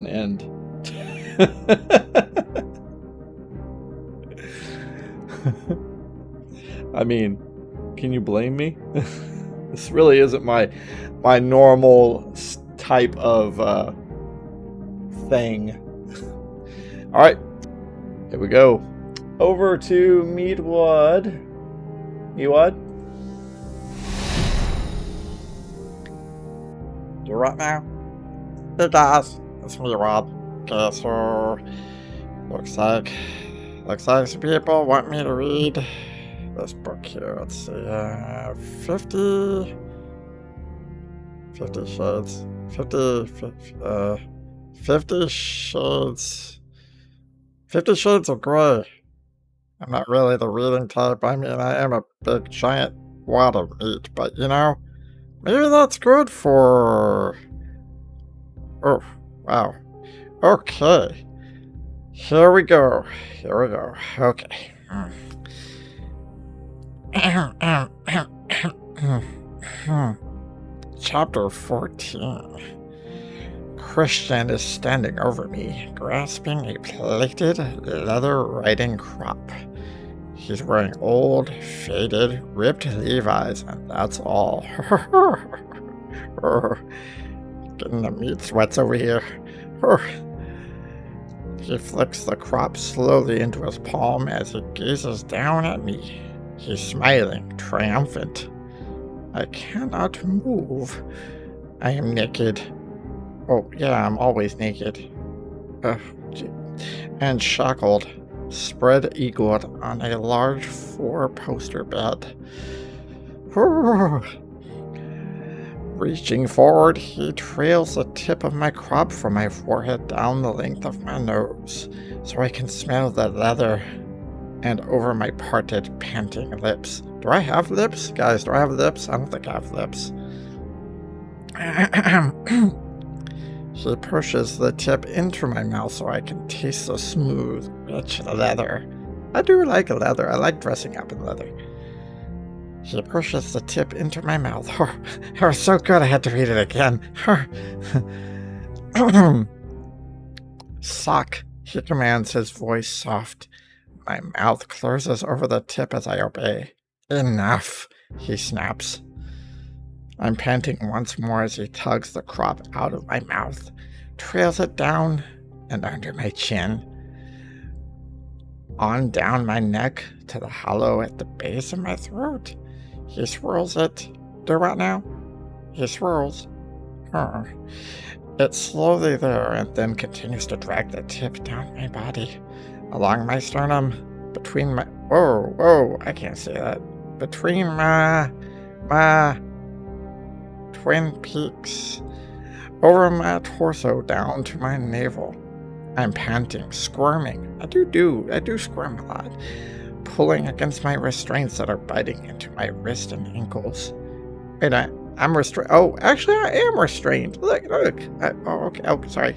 And I mean, can you blame me? This really isn't my normal type of thing. All right, here we go. Over to Meatwad. Meatwad? You right now? Hey guys, it's Meatwad. Okay, so looks like some people want me to read this book here. Let's see, 50 shades, 50 shades, 50 shades of gray. I'm not really the reading type. I mean, I am a big giant wad of meat, but you know, maybe that's good for... Oh, wow. Okay. Here we go. Okay. Chapter 14. Christian is standing over me, grasping a plated leather riding crop. He's wearing old, faded, ripped Levi's, and that's all. Getting the meat sweats over here. He flicks the crop slowly into his palm as he gazes down at me. He's smiling, triumphant. I cannot move. I am naked. Oh, yeah, I'm always naked. And shackled, spread-eagled on a large four-poster bed. Reaching forward, he trails the tip of my crop from my forehead down the length of my nose, so I can smell the leather, and over my parted, panting lips. Do I have lips? Guys, do I have lips? I don't think I have lips. He pushes the tip into my mouth so I can taste the smooth, rich leather. I do like leather. I like dressing up in leather. He pushes the tip into my mouth. Oh, it was so good I had to read it again. Suck, he commands, his voice soft. My mouth closes over the tip as I obey. Enough, he snaps. I'm panting once more as he tugs the crop out of my mouth, trails it down and under my chin, on down my neck to the hollow at the base of my throat. He swirls it. Do what now? He swirls. It's slowly there and then continues to drag the tip down my body, along my sternum, between my... Whoa, I can't say that. Between my twin peaks, over my torso down to my navel. I'm panting, squirming. I do squirm a lot, pulling against my restraints that are biting into my wrist and ankles. Wait, I'm restrained. Oh, actually, I am restrained. Look. Okay. Oh, sorry.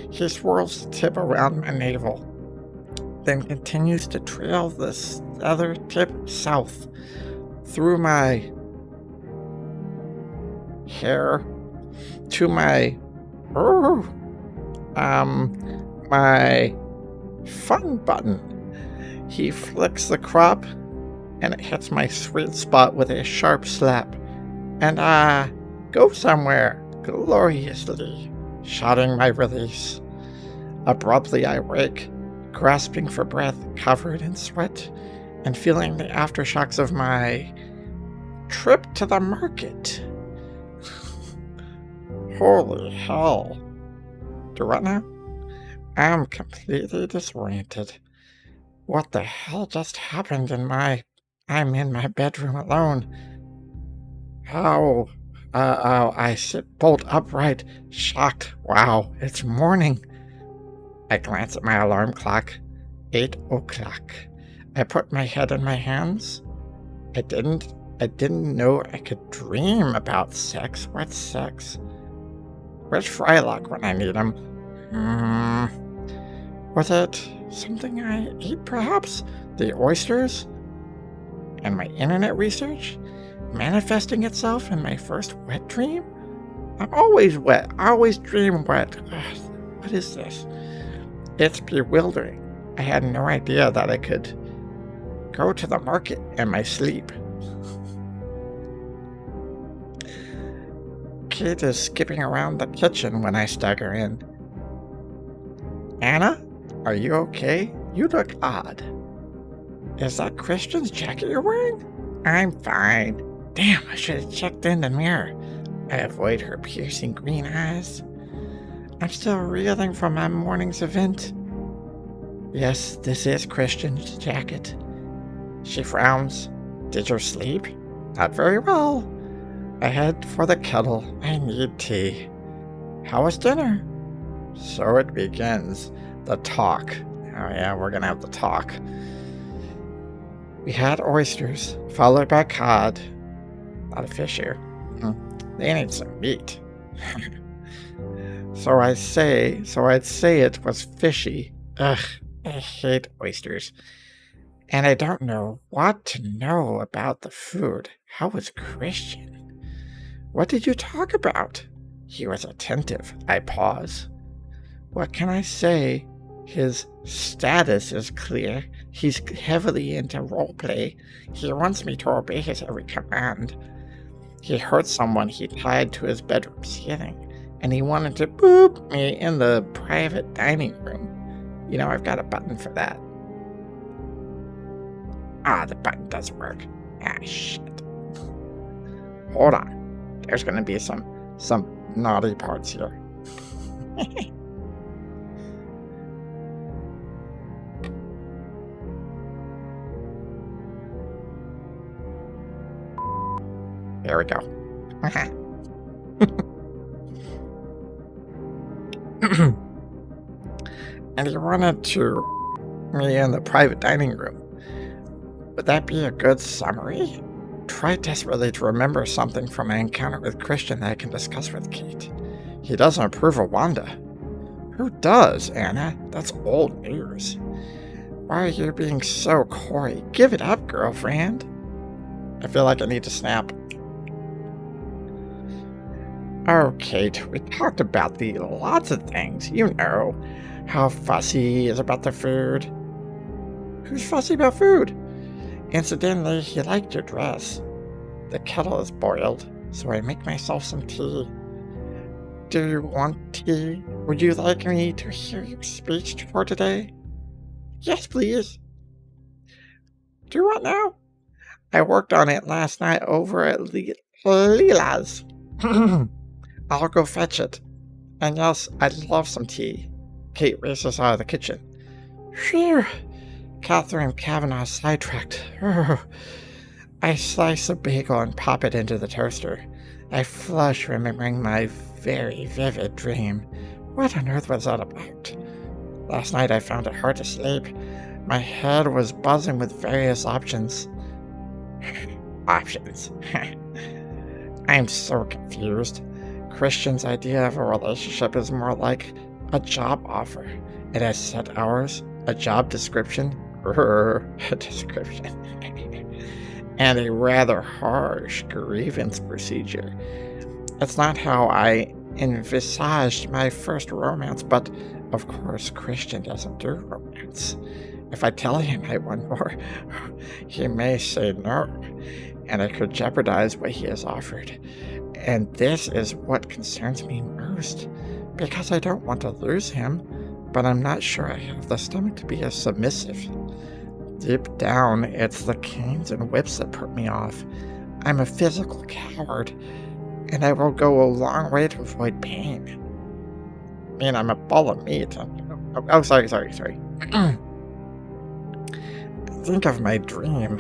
He swirls the tip around my navel, then continues to trail this other tip south through my hair to my my fun button. He flicks the crop and it hits my sweet spot with a sharp slap, and I go somewhere gloriously, shouting my release. Abruptly I wake, grasping for breath, covered in sweat, and feeling the aftershocks of my trip to the market. Holy hell. Do what now? I'm completely disoriented. What the hell just happened I'm in my bedroom alone. I sit bolt upright, shocked. Wow, it's morning. I glance at my alarm clock. 8 o'clock. I put my head in my hands. I didn't know I could dream about sex. What's sex? Where's Frylock when I need him? Was it something I ate, perhaps? The oysters? And my internet research? Manifesting itself in my first wet dream? I'm always wet. I always dream wet. Ugh, what is this? It's bewildering. I had no idea that I could go to the market in my sleep. Kate is skipping around the kitchen when I stagger in. Anna, are you okay? You look odd. Is that Christian's jacket you're wearing? I'm fine. Damn, I should have checked in the mirror. I avoid her piercing green eyes. I'm still reeling from my morning's event. Yes, this is Christian's jacket. She frowns. Did you sleep? Not very well. I head for the kettle. I need tea. How was dinner? So it begins. The talk. Oh yeah, we're gonna have the talk. We had oysters, followed by cod. A lot of fish here. They need some meat. So I'd say it was fishy. Ugh, I hate oysters. And I don't know what to know about the food. How was Christian? What did you talk about? He was attentive. I pause. What can I say? His status is clear. He's heavily into roleplay. He wants me to obey his every command. He hurt someone he tied to his bedroom ceiling, and he wanted to boop me in the private dining room. You know, I've got a button for that. Ah, the button doesn't work. Ah, shit. Hold on. There's gonna be some naughty parts here. There we go. And he wanted to me in the private dining room. Would that be a good summary? Try desperately to remember something from my encounter with Christian that I can discuss with Kate. He doesn't approve of Wanda. Who does, Anna? That's old news. Why are you being so coy? Give it up, girlfriend. I feel like I need to snap. Oh, Kate, we talked about lots of things. You know, how fussy he is about the food. Who's fussy about food? Incidentally, he liked your dress. The kettle is boiled, so I make myself some tea. Do you want tea? Would you like me to hear your speech for today? Yes, please. Do you want now? I worked on it last night over at Leela's. I'll go fetch it. And yes, I'd love some tea. Kate races out of the kitchen. Phew. Catherine Kavanaugh sidetracked. I slice a bagel and pop it into the toaster. I flush, remembering my very vivid dream. What on earth was that about? Last night I found it hard to sleep. My head was buzzing with various options. Options. I'm so confused. Christian's idea of a relationship is more like a job offer. It has set hours, a job description, and a rather harsh grievance procedure. It's not how I envisaged my first romance, but of course Christian doesn't do romance. If I tell him I want more, he may say no, and it could jeopardize what he has offered. And this is what concerns me most, because I don't want to lose him, but I'm not sure I have the stomach to be as submissive. Deep down, it's the canes and whips that put me off. I'm a physical coward, and I will go a long way to avoid pain. I mean, I'm a ball of meat. Sorry. Think of my dream.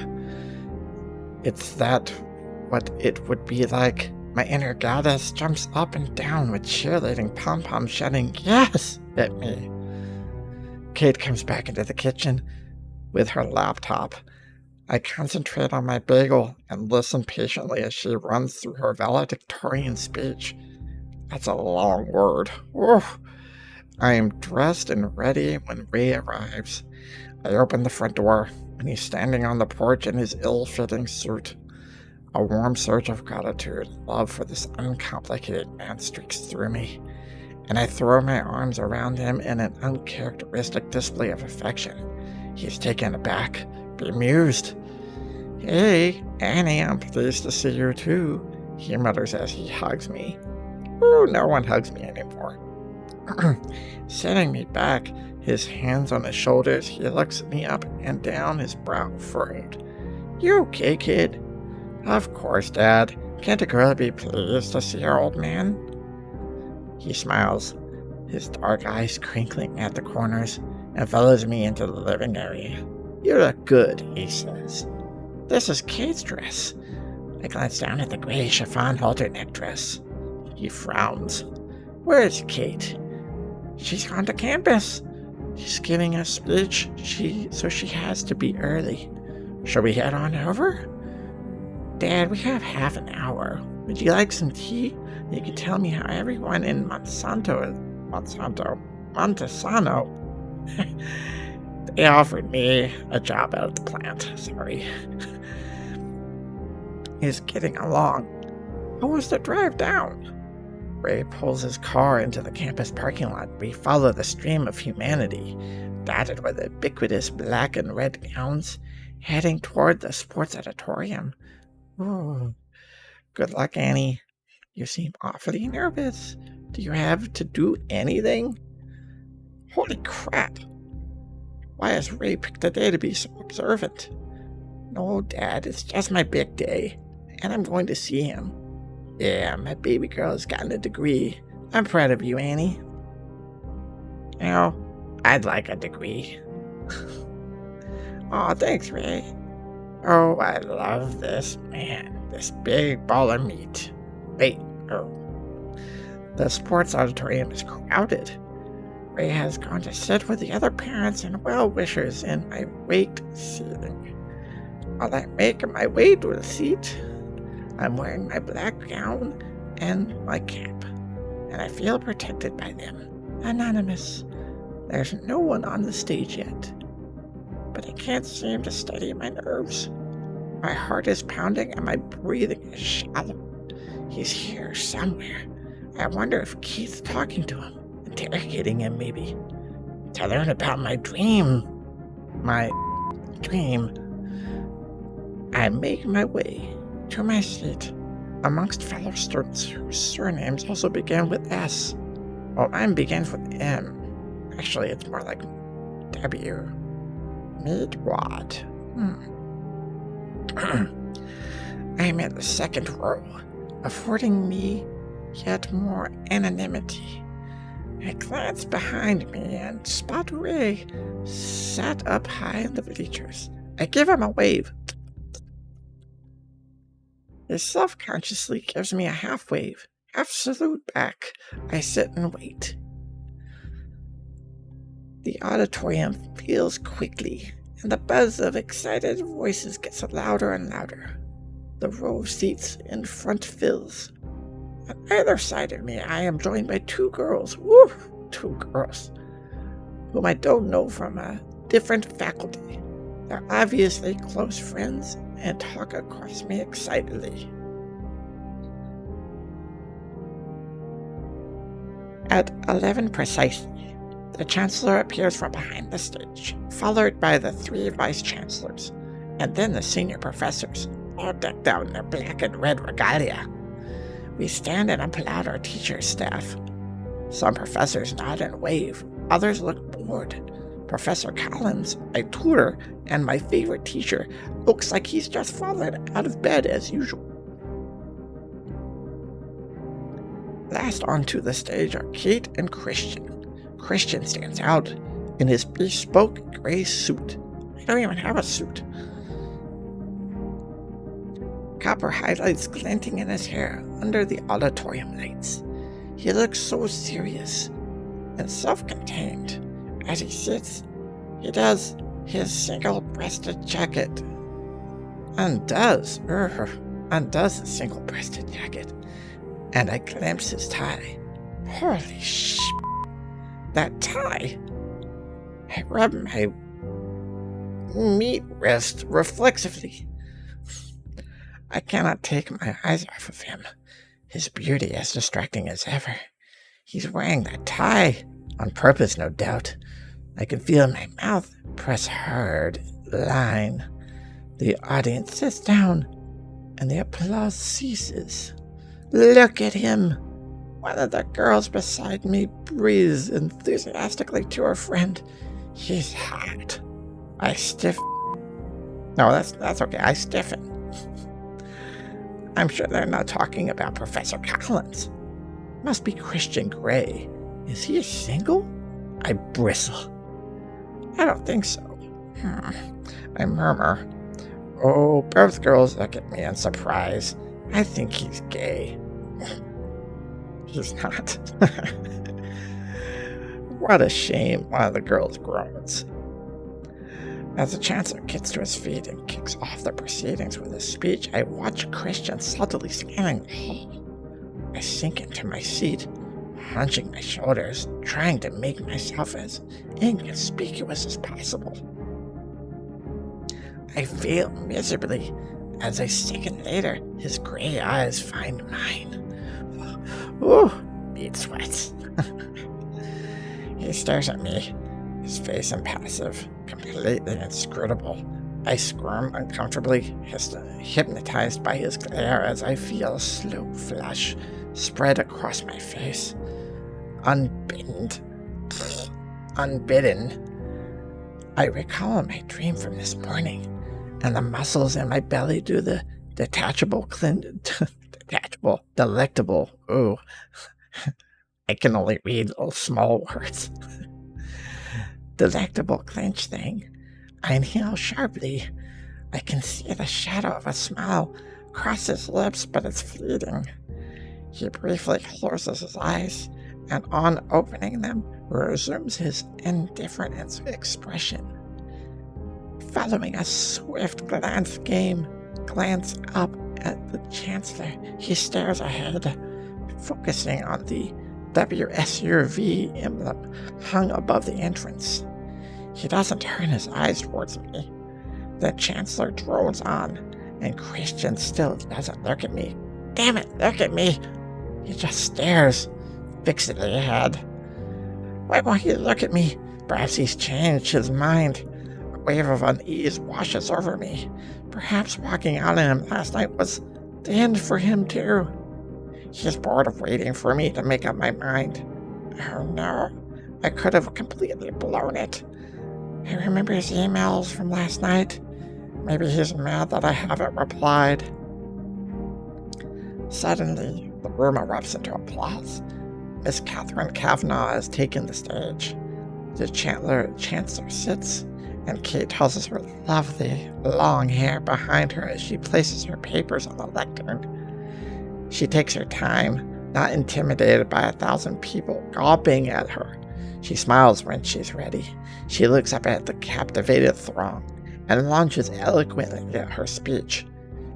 It's that what it would be like. My inner goddess jumps up and down with cheerleading pom-poms shouting yes at me. Kate comes back into the kitchen with her laptop. I concentrate on my bagel and listen patiently as she runs through her valedictorian speech. That's a long word. Oof. I am dressed and ready when Ray arrives. I open the front door, and he's standing on the porch in his ill-fitting suit. A warm surge of gratitude and love for this uncomplicated man streaks through me, and I throw my arms around him in an uncharacteristic display of affection. He's taken aback, bemused. "Hey, Annie, I'm pleased to see you too," he mutters as he hugs me. Ooh, no one hugs me anymore. Setting me back, his hands on his shoulders, he looks me up and down, his brow furrowed. "You okay, kid?" "Of course, Dad. Can't a girl be pleased to see her old man?" He smiles, his dark eyes crinkling at the corners, and follows me into the living area. "You look good," he says. "This is Kate's dress." I glance down at the gray chiffon halter neck dress. He frowns. "Where's Kate?" "She's gone to campus. She's giving a speech, so she has to be early. Shall we head on over?" "Dad, we have half an hour. Would you like some tea? You can tell me how everyone in Montesano. They offered me a job out at the plant, sorry. Is getting along. How was the drive down?" Ray pulls his car into the campus parking lot. We follow the stream of humanity, dotted with ubiquitous black and red gowns, heading toward the sports auditorium. Ooh, good luck, Annie. You seem awfully nervous. Do you have to do anything? Holy crap! Why has Ray picked a day to be so observant? No, Dad, it's just my big day, and I'm going to see him. Yeah, my baby girl has gotten a degree. I'm proud of you, Annie. You know, I'd like a degree. Aw, thanks, Ray. Oh, I love this man, this big ball of meat. Wait, the sports auditorium is crowded. Ray has gone to sit with the other parents and well-wishers in my waked seating. While I make my way to the seat, I'm wearing my black gown and my cap, and I feel protected by them. Anonymous. There's no one on the stage yet, but I can't seem to steady my nerves. My heart is pounding and my breathing is shallow. He's here somewhere. I wonder if Keith's talking to him, interrogating him maybe, to learn about my dream. My dream. I make my way to my seat amongst fellow students whose surnames also begin with S. Well, mine begins with M. Actually, it's more like W. Meatwad. I am in the second row, affording me yet more anonymity. I glance behind me and spot Ray sat up high in the bleachers. I give him a wave. He self-consciously gives me a half wave, half salute back. I sit and wait. The auditorium fills quickly, and the buzz of excited voices gets louder and louder. The row of seats in front fills. On either side of me, I am joined by two girls, whom I don't know from a different faculty. They're obviously close friends and talk across me excitedly. At 11 precisely, the Chancellor appears from behind the stage, followed by the 3 Vice-Chancellors, and then the senior professors, all decked out in their black and red regalia. We stand and applaud our teacher's staff. Some professors nod and wave, others look bored. Professor Collins, my tutor and my favorite teacher, looks like he's just fallen out of bed as usual. Last onto the stage are Kate and Christian. Christian stands out in his bespoke gray suit. I don't even have a suit. Copper highlights glinting in his hair under the auditorium lights. He looks so serious and self-contained. As he sits, he does his single-breasted jacket. Undoes the single-breasted jacket, and I glimpse his tie. Holy sh! That tie! I rub my meat wrist reflexively. I cannot take my eyes off of him. His beauty as distracting as ever. He's wearing that tie, on purpose, no doubt. I can feel my mouth press hard line. The audience sits down, and the applause ceases. Look at him! One of the girls beside me breathes enthusiastically to her friend. He's hot. I stiffen. No, that's okay. I stiffen. I'm sure they're not talking about Professor Collins. Must be Christian Grey. Is he single? I bristle. I don't think so. I murmur. Oh, both girls look at me in surprise. I think he's gay. He's not. What a shame, one of the girls groans. As the Chancellor gets to his feet and kicks off the proceedings with a speech, I watch Christian subtly scanning the hall. I sink into my seat, hunching my shoulders, trying to make myself as inconspicuous as possible. I fail miserably as a second later, his gray eyes find mine. Ooh, bead sweats. He stares at me, his face impassive, completely inscrutable. I squirm uncomfortably, hypnotized by his glare as I feel a slow flush spread across my face. Unbidden, I recall my dream from this morning, and the muscles in my belly do the delectable. Ooh. I can only read small words. Delectable clench thing. I inhale sharply. I can see the shadow of a smile cross his lips, but it's fleeting. He briefly closes his eyes, and on opening them, resumes his indifferent expression. Following a swift glance up at the Chancellor, he stares ahead, focusing on the WSUV emblem hung above the entrance. He doesn't turn his eyes towards me. The Chancellor drones on, and Christian still doesn't look at me. Damn it, look at me! He just stares, fixedly ahead. Why won't he look at me? Perhaps he's changed his mind. A wave of unease washes over me. Perhaps walking out on him last night was the end for him too. He's bored of waiting for me to make up my mind. Oh no, I could have completely blown it. I remember his emails from last night. Maybe he's mad that I haven't replied. Suddenly, the room erupts into applause. Miss Catherine Kavanagh has taken the stage. The Chancellor sits, and Kate tosses her lovely, long hair behind her as she places her papers on the lectern. She takes her time, not intimidated by 1,000 people gawping at her. She smiles when she's ready. She looks up at the captivated throng and launches eloquently at her speech.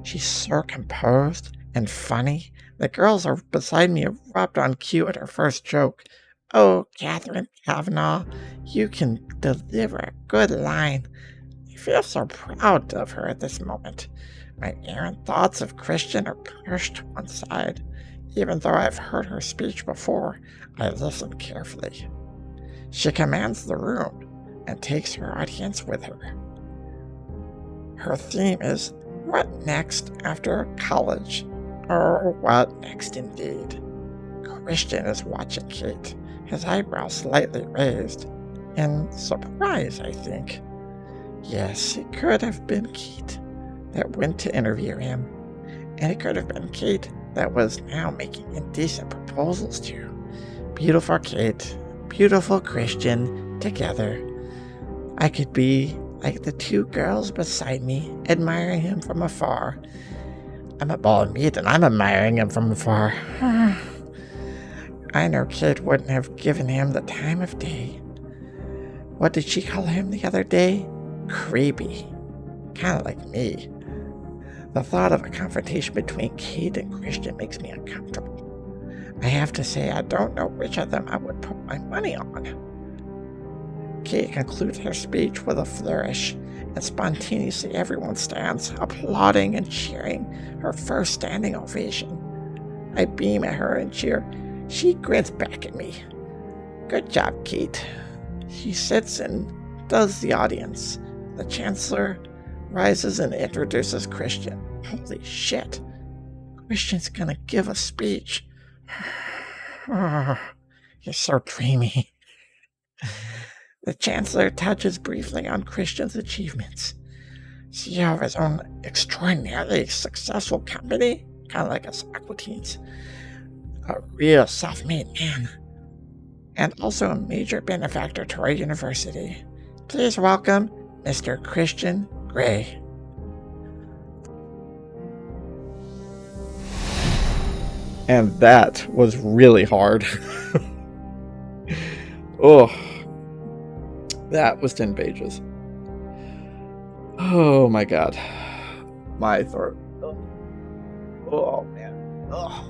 She's so composed and funny. The girls are beside me erupt on cue at her first joke. Oh, Catherine Kavanagh, you can deliver a good line. I feel so proud of her at this moment. My errant thoughts of Christian are pushed to one side. Even though I've heard her speech before, I listen carefully. She commands the room and takes her audience with her. Her theme is, what next after college? Or what next indeed? Christian is watching Kate, his eyebrows slightly raised, in surprise, I think. Yes, it could have been Kate that went to interview him, and it could have been Kate that was now making indecent proposals to. Beautiful Kate, beautiful Christian, together. I could be like the two girls beside me, admiring him from afar. I'm a ball of meat, and I'm admiring him from afar. I know Kate wouldn't have given him the time of day. What did she call him the other day? Creepy. Kind of like me. The thought of a confrontation between Kate and Christian makes me uncomfortable. I have to say I don't know which of them I would put my money on. Kate concludes her speech with a flourish, and spontaneously everyone stands, applauding and cheering her first standing ovation. I beam at her and cheer. She grins back at me. Good job, Kate. She sits and does the audience. The Chancellor rises and introduces Christian. Holy shit. Christian's gonna give a speech. You're so dreamy. The Chancellor touches briefly on Christian's achievements. CEO of his own extraordinarily successful company, kind of like a Socrates, a real self-made man, and also a major benefactor to our university. Please welcome Mr. Christian Gray. And that was really hard. Oh, that was 10 pages. Oh my god. My throat. Oh man. Oh.